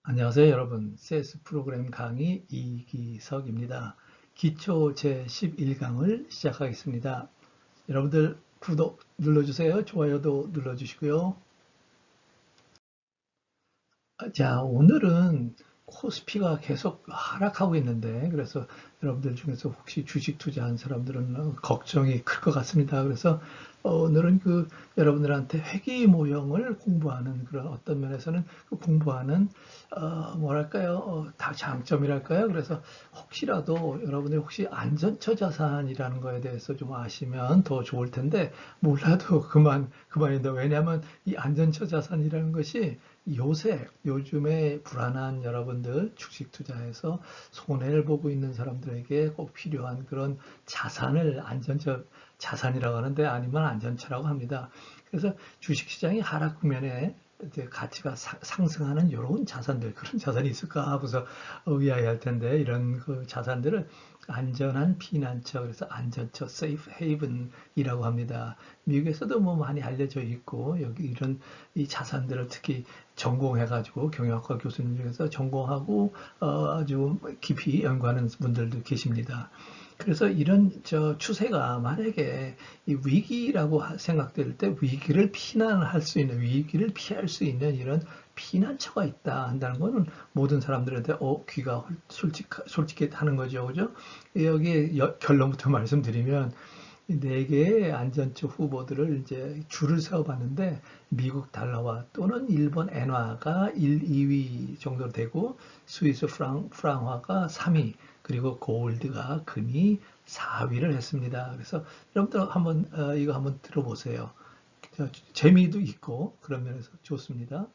안녕하세요, 여러분. CS 프로그램 강의 이기석입니다. 기초 제11강을 시작하겠습니다. 여러분들 구독 눌러주세요. 좋아요도 눌러주시고요. 자, 오늘은 코스피가 계속 하락하고 있는데, 그래서 여러분들 중에서 혹시 주식 투자한 사람들은 걱정이 클 것 같습니다. 그래서 오늘은 여러분들한테 회귀 모형을 공부하는 그런 어떤 면에서는 그 공부하는 뭐랄까요, 다 장점이랄까요. 그래서 혹시라도 여러분들이 혹시 안전처 자산이라는 거에 대해서 좀 아시면 더 좋을 텐데 몰라도 그만인데 왜냐하면 이 안전처 자산이라는 것이 요즘에 불안한 여러분들 주식 투자해서 손해를 보고 있는 사람들에게 꼭 필요한 그런 자산을 안전처 자산이라고 하는데 아니면 안전처라고 합니다. 그래서 주식 시장이 하락 국면에 이제 가치가 상승하는 이런 자산들, 그런 자산이 있을까 하고서 의아해할 텐데 이런 그 자산들을 안전한 피난처, 그래서 안전처, 세이프 헤이븐이라고 합니다. 미국에서도 뭐 많이 알려져 있고 여기 이런 이 자산들을 특히 전공해가지고 경영학과 교수님 중에서 전공하고 아주 깊이 연구하는 분들도 계십니다. 그래서 이런 추세가 만약에 이 위기라고 생각될 때 위기를 피난할 수 있는 위기를 피할 수 있는 이런 피난처가 있다 한다는 거는 모든 사람들한테 귀가 솔직하는 거죠, 그죠? 여기 결론부터 말씀드리면 네 개의 안전처 후보들을 이제 줄을 세워봤는데 미국 달러화 또는 일본 엔화가 1, 2위 정도 되고 스위스 프랑화가 3위 그리고 골드가 금이 4위를 했습니다. 그래서 여러분들 한번 이거 한번 들어보세요. 재미도 있고 그런 면에서 좋습니다.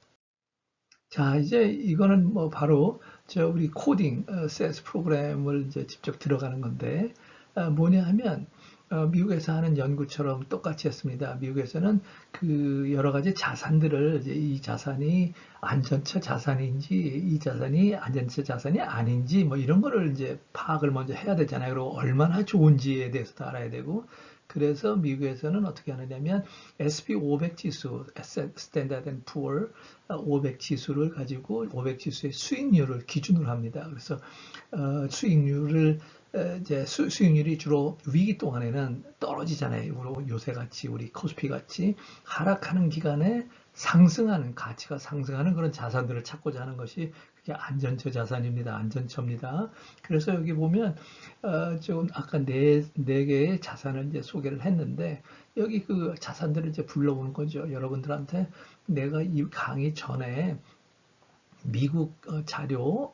자, 이제 이거는 뭐 바로 우리 코딩, CS 프로그램을 이제 직접 들어가는 건데, 뭐냐 하면, 미국에서 하는 연구처럼 똑같이 했습니다. 미국에서는 그 여러 가지 자산들을 이제 이 자산이 안전처 자산인지 이 자산이 안전처 자산이 아닌지 뭐 이런 거를 이제 파악을 먼저 해야 되잖아요. 그리고 얼마나 좋은지에 대해서도 알아야 되고, 그래서 미국에서는 어떻게 하느냐면 SP500 지수, Standard and Poor 500 지수를 가지고 500 지수의 수익률을 기준으로 합니다. 그래서 수익률을 이제 수익률이 주로 위기 동안에는 떨어지잖아요. 요새 같이 우리 코스피 같이 하락하는 기간에 상승하는 가치가 상승하는 그런 자산들을 찾고자 하는 것이 그게 안전처 자산입니다. 안전처입니다. 그래서 여기 보면 좀 아까 네 개의 자산을 이제 소개를 했는데 여기 그 자산들을 이제 불러오는 거죠. 여러분들한테 내가 이 강의 전에 미국 자료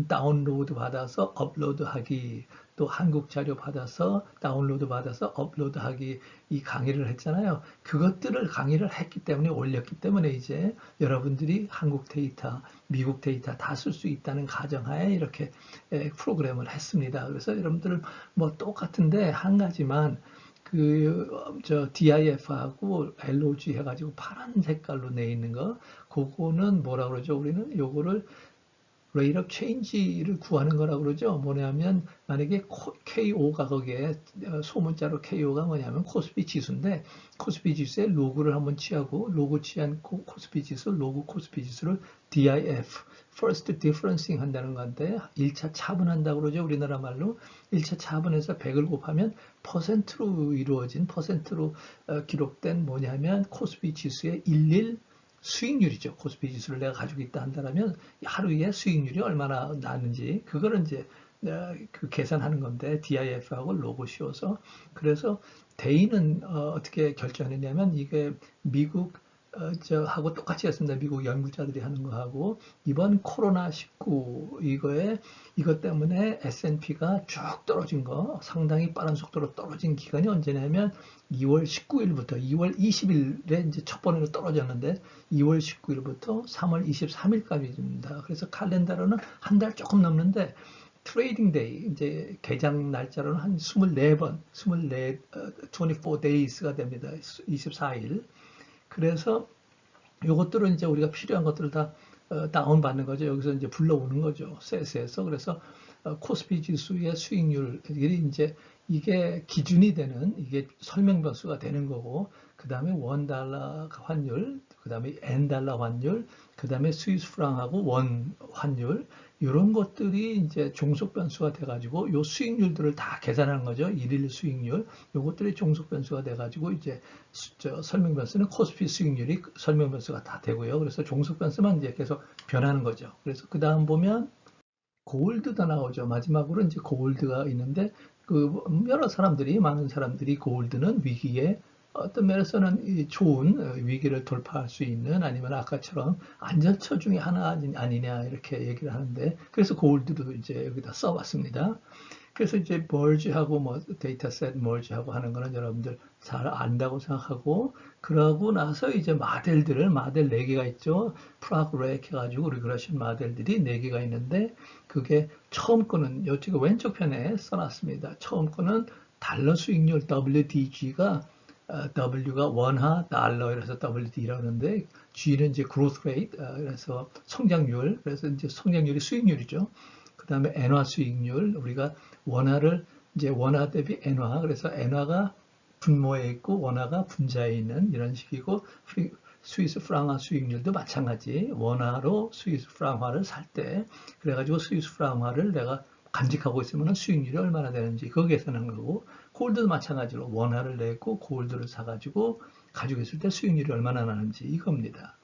다운로드 받아서 업로드하기 또 한국 자료 받아서 다운로드 받아서 업로드하기 이 강의를 했잖아요. 그것들을 강의를 했기 때문에 올렸기 때문에 이제 여러분들이 한국 데이터, 미국 데이터 다 쓸 수 있다는 가정하에 이렇게 프로그램을 했습니다. 그래서 여러분들 뭐 똑같은데 한 가지만 DIF하고 LOG 해가지고 파란 색깔로 내 있는 거, 그거는 뭐라 그러죠? 우리는 요거를 rate of change를 구하는 거라고 그러죠. 뭐냐면 만약에 KO가 거기에 소문자로 KO가 뭐냐면 코스피 지수인데 코스피 지수의 로그를 한번 취하고 로그 취한 코스피 지수, 로그 코스피 지수를 DIF, First Differencing 한다는 건데 1차 차분한다고 그러죠. 우리나라 말로 1차 차분해서 100을 곱하면 퍼센트로 이루어진 퍼센트로 기록된 뭐냐면 코스피 지수의 11 수익률이죠. 코스피 지수를 내가 가지고 있다 한다면 하루에 수익률이 얼마나 나는지 그거를 이제 그 계산하는 건데 DIF하고 로고 씌워서 그래서 대인은 떻게 결정했냐면 이게 미국 하고 똑같이 했습니다. 미국 연구자들이 하는 거하고 이번 코로나19 이것 때문에 S&P가 쭉 떨어진 거 상당히 빠른 속도로 떨어진 기간이 언제냐면 2월 19일부터 2월 20일에 이제 첫 번째로 떨어졌는데 2월 19일부터 3월 23일까지입니다. 그래서 칼렌더로는 한 달 조금 넘는데 트레이딩 데이 이제 개장 날짜로는 한 24번, 24 days가 됩니다. 24일. 그래서 요것들은 이제 우리가 필요한 것들을 다 다운 받는 거죠. 여기서 이제 불러오는 거죠. 세스에서. 그래서 코스피 지수의 수익률이 이제 이게 기준이 되는 이게 설명 변수가 되는 거고 그 다음에 원 달러 환율 그 다음에 N달러 환율, 그 다음에 스위스 프랑하고 원 환율, 이런 것들이 이제 종속 변수가 돼가지고 요 수익률들을 다 계산하는 거죠. 일일 수익률. 요것들이 종속 변수가 돼가지고 이제 설명 변수는 코스피 수익률이 설명 변수가 다 되고요. 그래서 종속 변수만 이제 계속 변하는 거죠. 그래서 그 다음 보면 골드도 나오죠. 마지막으로 이제 골드가 있는데 그 여러 사람들이 많은 사람들이 골드는 위기에 어떤 면에서는 좋은 위기를 돌파할 수 있는 아니면 아까처럼 안전처 중에 하나 아니냐 이렇게 얘기를 하는데 그래서 골드도 이제 여기다 써봤습니다. 그래서 이제 merge하고 뭐 데이터셋 merge하고 하는 거는 여러분들 잘 안다고 생각하고 그러고 나서 이제 마델 4개가 있죠. 프락 렉 해가지고 리그레션 모델들이 4개가 있는데 그게 처음 거는 이쪽 왼쪽 편에 써놨습니다. 처음 거는 달러 수익률 WDG가 W가 원화 달러 이래서 WD라고 하는데 G는 이제 growth rate 그래서 성장률 그래서 이제 성장률이 수익률이죠. 그 다음에 엔화 수익률 우리가 원화를 이제 원화 대비 엔화 그래서 엔화가 분모에 있고 원화가 분자에 있는 이런 식이고 스위스 프랑화 수익률도 마찬가지 원화로 스위스 프랑화를 살 때 그래가지고 스위스 프랑화를 내가 간직하고 있으면 수익률이 얼마나 되는지 그거 계산하는 거고 골드도 마찬가지로 원화를 내고 골드를 사가지고 가지고 있을 때 수익률이 얼마나 나는지 이겁니다.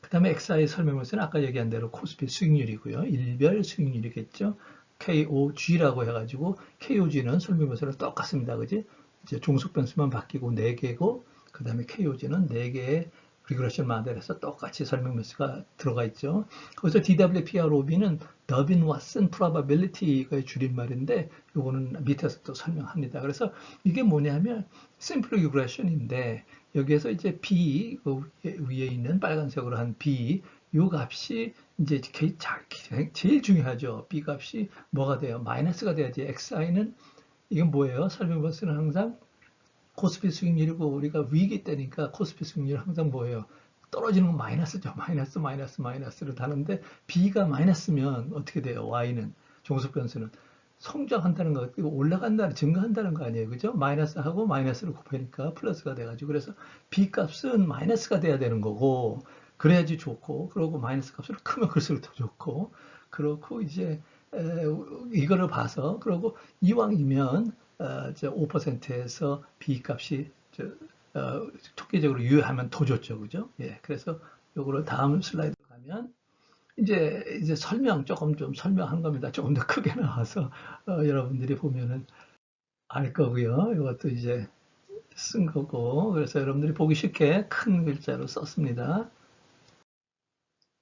그 다음에 XI 설명서는 아까 얘기한 대로 코스피 수익률이고요. 일별 수익률이겠죠. KOG라고 해가지고 KOG는 설명서랑 똑같습니다. 그지? 이제 종속 변수만 바뀌고 4개고 그 다음에 KOG는 4개의 리그레션 모델에서 똑같이 설명 변수가 들어가 있죠. 거기서 DWPROB는 더빈 왓슨 프로바빌리티의 줄임말인데 요거는 밑에서 또 설명합니다. 그래서 이게 뭐냐면 심플 리그레션인데 여기에서 이제 B 그 위에 있는 빨간색으로 한 B 요 값이 이제 제일 중요하죠. B 값이 뭐가 돼요? 마이너스가 돼야지. XI는 이건 뭐예요? 설명 변수는 항상 코스피 수익률이고 우리가 위기 때니까 코스피 수익률 항상 뭐예요? 떨어지는 건 마이너스죠. 마이너스를 다는데 B가 마이너스면 어떻게 돼요? Y는 종속 변수는 성장한다는 거, 올라간다는, 증가한다는 거 아니에요. 그죠? 마이너스하고 마이너스를 곱하니까 플러스가 돼가지고 그래서 B 값은 마이너스가 돼야 되는 거고 그래야지 좋고 그러고 마이너스 값을 크면 클수록 더 좋고 그렇고 이제 이거를 봐서 그러고 이왕이면 5%에서 B 값이 통계적으로 유효하면 더 좋죠, 그죠? 예, 그래서 요거를 다음 슬라이드 가면 이제 조금 좀 설명한 겁니다. 조금 더 크게 나와서 여러분들이 보면은 알 거고요. 이것도 이제 쓴 거고 그래서 여러분들이 보기 쉽게 큰 글자로 썼습니다.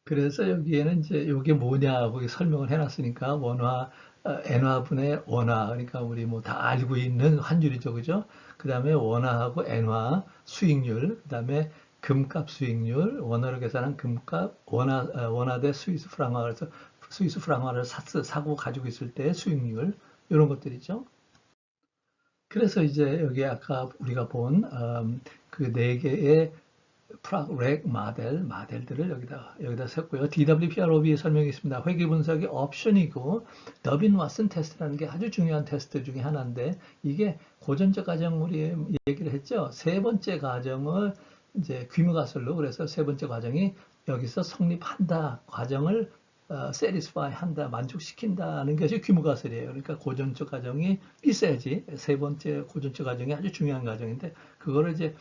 그래서 여기에는 이제 이게 뭐냐고 설명을 해놨으니까 원화, 엔화분의 원화, 그러니까 우리 뭐 다 알고 있는 환율이죠, 그죠? 그 다음에 원화하고 엔화 수익률, 그 다음에 금값 수익률, 원화로 계산한 금값, 원화 대 스위스 프랑화, 그래서 스위스 프랑화를 사고 가지고 있을 때 수익률, 이런 것들이죠. 그래서 이제 여기 아까 우리가 본 그 네 개의 렉 모델들을 여기다 셌고요. DWPROB 설명이 있습니다. 회귀 분석이 옵션이고 더빈 왓슨 테스트라는 게 아주 중요한 테스트 중에 하나인데 이게 고전적 가정 우리 얘기를 했죠. 세 번째 가정을 이제 귀무가설로 그래서 세 번째 과정이 여기서 성립한다 과정을 satisfy 한다, 만족시킨다는 것이 귀무가설이에요. 그러니까 고전적 가정이 있어야지 세 번째 고전적 가정이 아주 중요한 가정인데 그거를 이제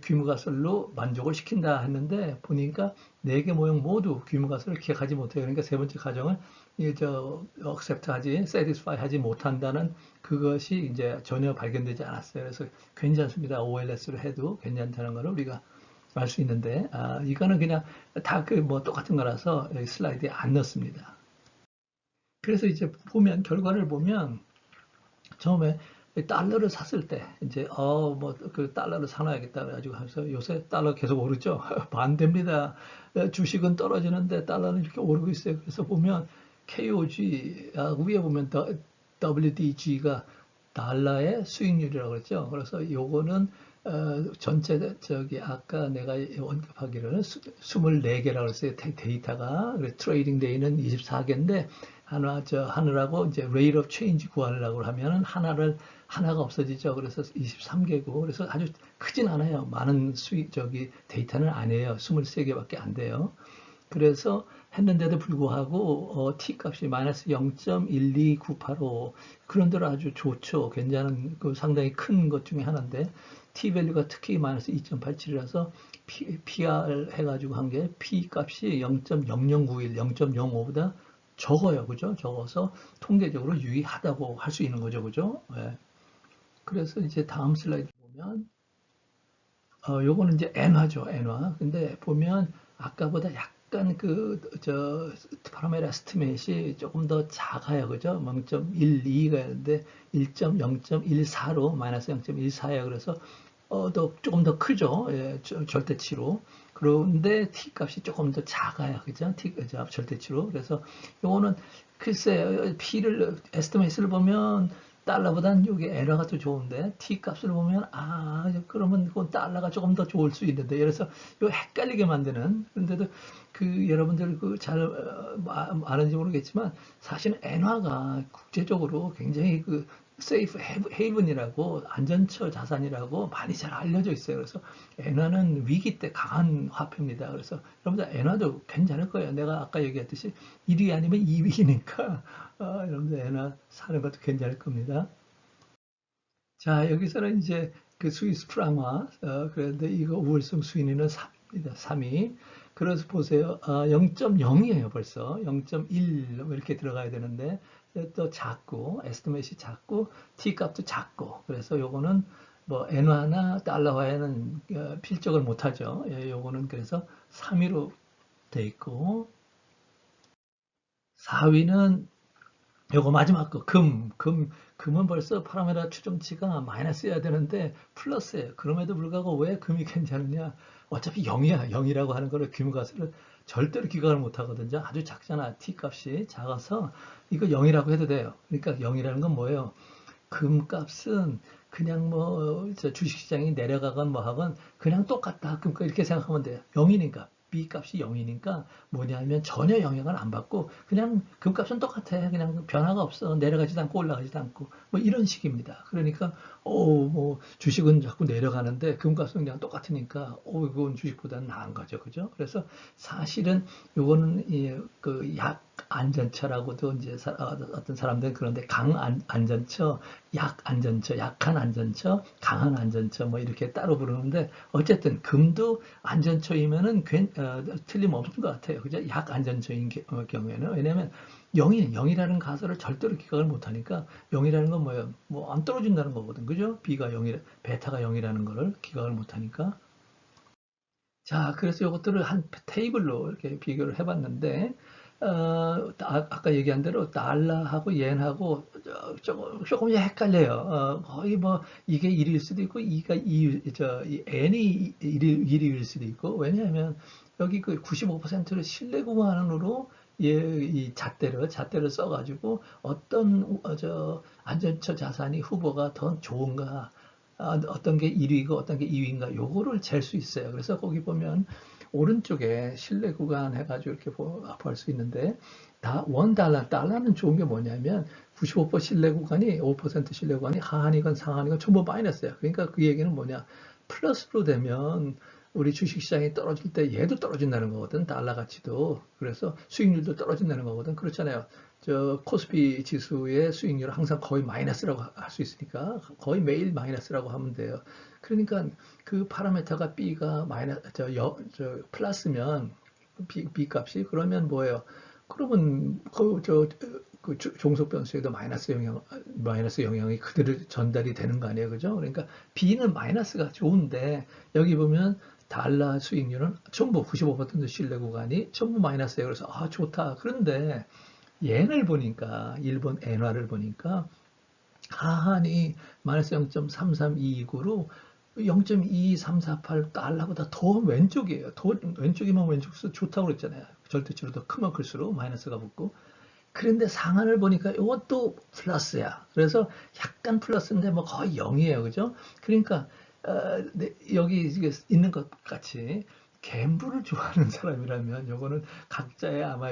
귀무가설로 만족을 시킨다 했는데 보니까 네 개 모형 모두 귀무가설을 기억하지 못해요. 그러니까 세 번째 가정을 accept 하지, satisfy 하지 못한다는 그것이 이제 전혀 발견되지 않았어요. 그래서 괜찮습니다. OLS로 해도 괜찮다는 것을 우리가 알 수 있는데 이거는 그냥 다 그 뭐 똑같은 거라서 여기 슬라이드에 안 넣습니다. 그래서 이제 보면 결과를 보면 처음에 달러를 샀을 때 이제 뭐 그 달러를 사놔야겠다 그래가지고 해서 요새 달러 계속 오르죠. 반대입니다. 주식은 떨어지는데 달러는 이렇게 오르고 있어요. 그래서 보면 KOG 위에 보면 WDG가 달러의 수익률이라고 그랬죠. 그래서 요거는 전체 저기 아까 내가 언급하기를 24개라고 했어요. 데이터가. 그래서 트레이딩 데이는 24개인데 하느라고 이제 rate of change 구하려고 하면은 하나가 없어지죠. 그래서 23개고. 그래서 아주 크진 않아요. 많은 저기 데이터는 아니에요. 23개밖에 안 돼요. 그래서 했는데도 불구하고 t 값이 마이너스 0.12985 그런대로 아주 좋죠. 괜찮은 상당히 큰 것 중에 하나인데 t 밸류가 특히 마이너스 2.87이라서 PR 해가지고 한 게 p 값이 0.0091, 0.05보다 적어요. 그죠? 적어서 통계적으로 유의하다고 할 수 있는 거죠. 그죠? 네. 그래서 이제 다음 슬라이드 보면 요거는 이제 엔화죠, 엔화. 근데 보면 아까보다 약간 파라메라 스티메이트이 조금 더 작아요. 그죠? 0.12가 있는데 1.0.14로 마이너스 0.14예요. 그래서 조금 더 크죠. 예, 절대치로. 그런데 t 값이 조금 더 작아요. 그죠? 절대치로. 그래서 요거는 글쎄 p를 에스티메이트를 보면 달러보다는 이게 에러가 더 좋은데 t 값을 보면 그러면 그 달러가 조금 더 좋을 수 있는데 그래서 이거 헷갈리게 만드는 그런데도 여러분들 잘 아는지 모르겠지만 사실은 엔화가 국제적으로 굉장히 세이프 헤이븐이라고 안전처 자산이라고 많이 잘 알려져 있어요. 그래서 엔화는 위기 때 강한 화폐입니다. 그래서 여러분들 엔화도 괜찮을 거예요. 내가 아까 얘기했듯이 1위 아니면 2위니까 여러분들 엔화 사는 것도 괜찮을 겁니다. 자, 여기서는 이제 스위스 프랑화, 그런데 이거 우월성 수인위는 3입니다. 3위. 그래서 보세요. 0.0이에요, 벌써. 0.1 이렇게 들어가야 되는데, 또 작고, 에스티메이트이 작고, t 값도 작고, 그래서 요거는 뭐, 엔화나 달러화에는 필적을 못하죠. 예, 요거는 그래서 3위로 돼 있고, 4위는 요거 마지막 거, 금은 벌써 파라메라 추정치가 마이너스여야 되는데 플러스예요. 그럼에도 불구하고 왜 금이 괜찮으냐? 어차피 0이야. 0이라고 하는 거를 금가스를 절대로 기각을 못 하거든요. 아주 작잖아. t 값이 작아서 이거 0이라고 해도 돼요. 그러니까 0이라는 건 뭐예요? 금값은 그냥 뭐 주식시장이 내려가건 뭐 하건 그냥 똑같다. 금값 이렇게 생각하면 돼요. 0이니까. B 값이 0이니까 뭐냐면 전혀 영향을 안 받고 그냥 금값은 똑같아. 그냥 변화가 없어. 내려가지도 않고 올라가지도 않고 뭐 이런 식입니다. 그러니까 뭐 주식은 자꾸 내려가는데 금값은 그냥 똑같으니까 이건 주식보다는 나은 거죠. 그죠? 그래서 사실은 요거는 약 안전처라고도 이제 어떤 사람들은 그런데 안전처, 약 안전처, 약한 안전처, 강한 안전처 뭐 이렇게 따로 부르는데 어쨌든 금도 안전처이면은 틀림없는 것 같아요. 그죠? 약 안전처인 경우에는 왜냐하면 0이라는 가설을 절대로 기각을 못하니까 0이라는 건 뭐예요? 뭐 안 떨어진다는 거거든. 그죠? B가 0이, 베타가 0이라는 거를 기각을 못하니까. 자, 그래서 이것들을 한 테이블로 이렇게 비교를 해봤는데, 아까 얘기한 대로 달러하고 엔하고 조금 헷갈려요. 거의 뭐 이게 1일 수도 있고 이 N이 1위일 수도 있고 왜냐하면 여기 그 95%를 신뢰 구간으로 이 잣대를 써가지고 어떤 안전처 자산이 후보가 더 좋은가 어떤 게 1위고 어떤 게 2위인가 요거를 잴 수 있어요. 그래서 거기 보면 오른쪽에 신뢰 구간 해가지고 이렇게 볼 수 있는데 원 달러는 좋은 게 뭐냐면 95% 신뢰 구간이 5% 신뢰 구간이 하한이건 상한이건 전부 마이너스야. 그러니까 그 얘기는 뭐냐 플러스로 되면 우리 주식시장이 떨어질 때 얘도 떨어진다는 거거든. 달러 가치도. 그래서 수익률도 떨어진다는 거거든. 그렇잖아요. 코스피 지수의 수익률은 항상 거의 마이너스라고 할 수 있으니까 거의 매일 마이너스라고 하면 돼요. 그러니까 그 파라메터가 B가 플러스면 B 값이 그러면 뭐예요? 그러면 종속 변수에도 마이너스 영향이 그대로 전달이 되는 거 아니에요, 그죠? 그러니까 B는 마이너스가 좋은데 여기 보면 달러 수익률은 전부 95% 신뢰 구간이 전부 마이너스예요. 그래서 좋다. 그런데 옌을 보니까 일본 엔화를 보니까 하한이 마이너스 0.3329로 0.2348 달러보다 더 왼쪽이에요. 더 왼쪽이면 왼쪽에서 좋다고 그랬잖아요. 절대치로 더 크면 클수록 마이너스가 붙고. 그런데 상한을 보니까 이것도 플러스야. 그래서 약간 플러스인데 뭐 거의 0이에요. 그죠? 그러니까 여기 있는 것 같이 갬블을 좋아하는 사람이라면 요거는 각자의 아마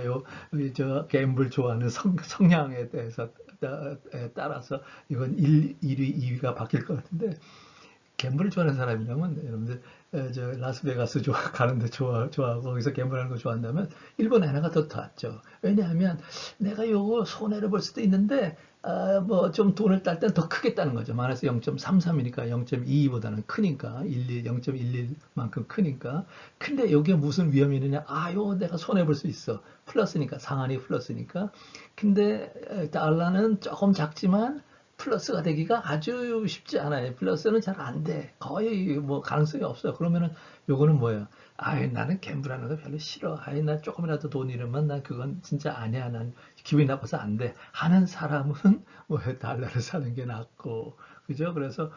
저 갬블 좋아하는 성향에 대해서 따라서 이건 1위, 2위가 바뀔 것 같은데 갬블을 좋아하는 사람이라면 여러분들 저 라스베가스 가는데 좋아하고 거기서 갬블하는 거 좋아한다면 일본 엔화가 더 낫죠. 왜냐하면 내가 요거 손해를 볼 수도 있는데 뭐 좀 돈을 딸 땐 더 크게 따는 거죠. 마이너스 0.33이니까 0.22보다는 크니까 0.11만큼 크니까. 근데 여기에 무슨 위험이 있느냐? 요 내가 손해 볼 수 있어. 플러스니까 상한이 플러스니까. 근데 달러는 조금 작지만 플러스가 되기가 아주 쉽지 않아요. 플러스는 잘 안 돼. 거의 뭐 가능성이 없어요. 그러면은 요거는 뭐예요? 나는 갬블하는 거 별로 싫어. 나 조금이라도 돈 잃으면 난 그건 진짜 아니야. 난 기분이 나빠서 안 돼. 하는 사람은 뭐 달러를 사는 게 낫고, 그죠? 그래서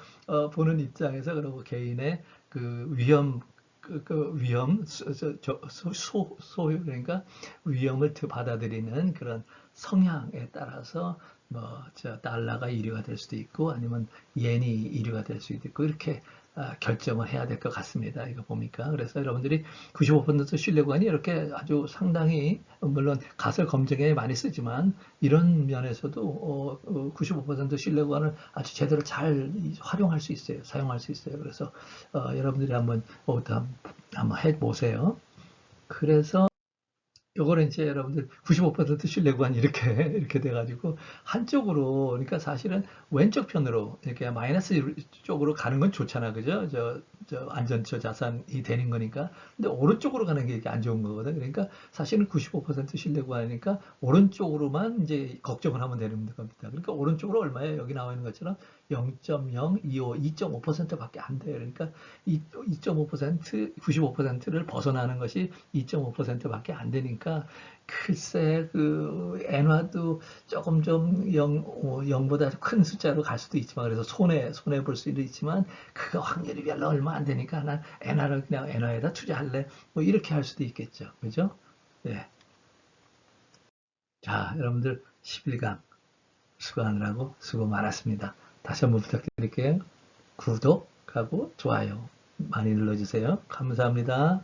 보는 입장에서 그리고 개인의 그 위험 위험, 소유, 그러니까 위험을 받아들이는 그런 성향에 따라서 달러가 1위가 될 수도 있고 아니면 엔이 1위가 될 수도 있고 이렇게 결정을 해야 될 것 같습니다. 이거 보니까. 그래서 여러분들이 95% 신뢰관이 이렇게 아주 상당히 물론 가설 검증에 많이 쓰지만 이런 면에서도 95% 신뢰관을 아주 제대로 잘 활용할 수 있어요. 사용할 수 있어요. 그래서 여러분들이 한번 해보세요. 그래서 요거는 이제 여러분들 95% 신뢰구간 이렇게 돼가지고 한쪽으로 그러니까 사실은 왼쪽 편으로 이렇게 마이너스 쪽으로 가는 건 좋잖아, 그죠? 저 안전처 자산이 되는 거니까. 근데 오른쪽으로 가는 게 이게 안 좋은 거거든. 그러니까 사실은 95% 신뢰구간이니까 오른쪽으로만 이제 걱정을 하면 되는 겁니다. 그러니까 오른쪽으로 얼마예요? 여기 나와 있는 것처럼 0.025, 2.5%밖에 안 돼요. 그러니까 2.5%, 95%를 벗어나는 것이 2.5%밖에 안 되니까 글쎄 그 엔화도 조금 좀 0보다 큰 숫자로 갈 수도 있지만 그래서 손해 볼 수도 있지만 그 확률이 별로 얼마 안 되니까 난 엔화를 그냥 엔화에다 투자할래 뭐 이렇게 할 수도 있겠죠. 그죠? 네. 자, 여러분들 10일간 수고하느라고 수고 많았습니다. 다시 한번 부탁드릴게요. 구독하고 좋아요 많이 눌러주세요. 감사합니다.